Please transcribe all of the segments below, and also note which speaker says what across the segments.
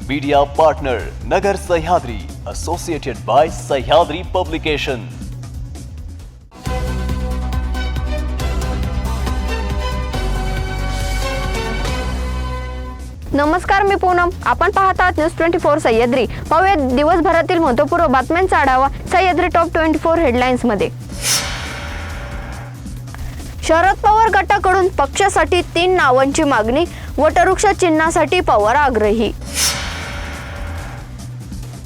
Speaker 1: Media partner Nagar Sahyadri, associated by Sahyadri publication.
Speaker 2: नमस्कार, मी पूनम। आपण पाहत आहात न्यूज 24 सह्याद्री। पाहूया दिवसभरातील महत्त्वपूर्ण बातम्यांचा आढावा सह्याद्री टॉप 24 हेडलाईन्स मध्ये। शरद पवार गटाकडून पक्षासाठी 3 नावांची मागणी, वटवृक्ष चिन्हासाठी पवार आग्रही।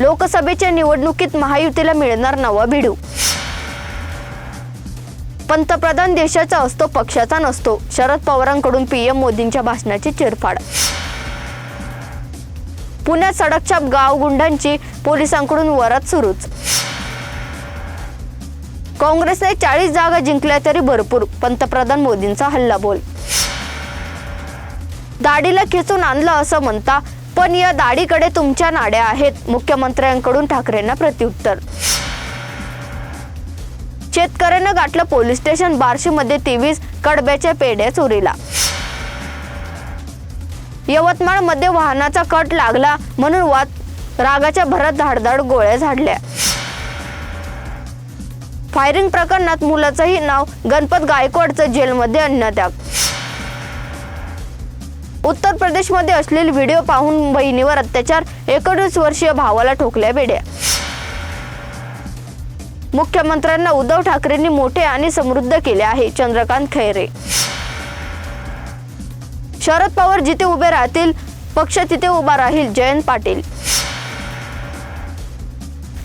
Speaker 2: लोकसभेच्या निवडणुकीत महायुतीला मिळणार नवा भिडू। पंतप्रधान देशाचा असतो, पक्षाचा नसतो। शरद पवारांकडून पीएम मोदींच्या भाषणाची चिरफाड। पुण्यात सडकछाप गावगुंडांची, पोलिसांकडून वरात सुरूच। काँग्रेसने 40 जागा जिंकल्या तरी भरपूर, पंतप्रधान मोदींचा हल्लाबोल। दाढीला खेचून आणलं असं म्हणता, पण या दाढीकडे तुमच्या नाड्या आहेत, मुख्यमंत्र्यांकडून ठाकरेंना प्रत्युत्तर। शेतकऱ्यांना गाठलं पोलीस स्टेशन, बार्शीमध्ये 23 कडब्याच्या पेढ्या चोरीला। यवतमाळमध्ये वाहनाचा कट लागला म्हणून रागाच्या भरात धाडधाड गोळ्या झाडल्या। फायरिंग प्रकरणात मुलाचंही नाव गणपत गायकवाडचं, जेलमध्ये अन्नत्याग। उत्तर प्रदेशमध्ये अश्लील व्हिडिओ पाहून बहिणीवर अत्याचार, 19 वर्षीय भावाला ठोकल्या बेड्या। मुख्यमंत्र्यांना उद्धव ठाकरेंनी मोठे आणि समृद्ध केले आहे, चंद्रकांत खैरे। शरद पवार जिथे उभे राहतील, पक्ष तिथे उभा राहील, जयंत पाटील।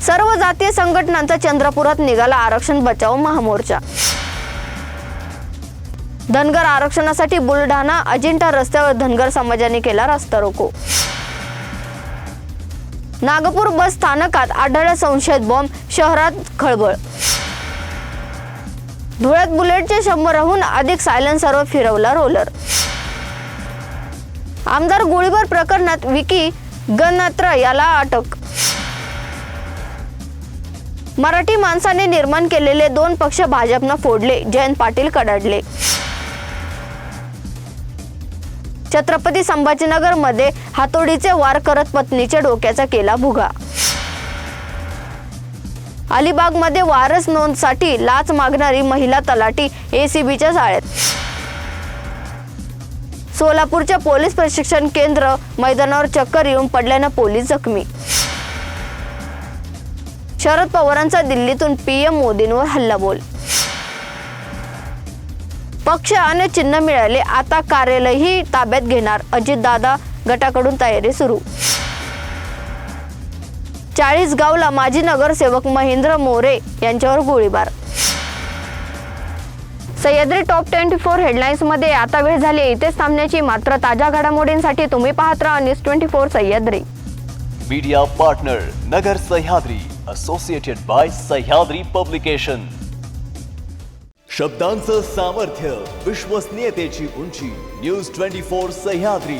Speaker 2: सर्व जातीय संघटनांचा चंद्रपुरात निघाला आरक्षण बचाव महामोर्चा। धनगर आरक्षणासाठी बुलढाणा अजिंठा रस्त्यावर धनगर समाजाने केला रस्ता रोको। नागपूर बस स्थानकात आढळला संशयित बॉम्ब, शहरात खळबळ। धुळ्यात बुलेटचे 100हून अधिक सायलेन्सरवर फिरवला रोलर। आमदार गोळीबार प्रकरणात विकी गणत्र याला अटक। मराठी माणसाने निर्माण केलेले 2 पक्ष भाजपनं फोडले, जयंत पाटील कडाडले। छत्रपती संभाजीनगर मध्ये हातोडीचे वार करत पत्नीच्या डोक्याचा केला भुगा। अलिबाग मध्ये वारस नोंदसाठी लाच मागणारी महिला तलाठी एसीबीच्या जाळ्यात। सोलापूरच्या पोलीस प्रशिक्षण केंद्र मैदानावर चक्कर येऊन पडल्याने पोलीस जखमी। शरद पवारांचा दिल्लीतून पीएम मोदींवर हल्लाबोल। पक्ष आणि चिन्ह मिळाले, आता कार्यालयही ताब्यात घेणार, अजितदादा गटाकडून तयारी सुरू। 40गावला माजी नगरसेवक महेंद्र मोरे यांच्यावर गोळीबार। सह्याद्री टॉप 24 हेडलाईन्स मध्ये आता वेळ झाली इथेच थांबण्याची, मात्र ताज्या घडामोडींसाठी तुम्ही पाहत राहा news 24 Sahyadri.
Speaker 1: Media partner Nagar Sahyadri, associated by Sahyadri publication. शब्दांचं सामर्थ्य, विश्वसनीयतेची उंची, न्यूज 24 सह्याद्री।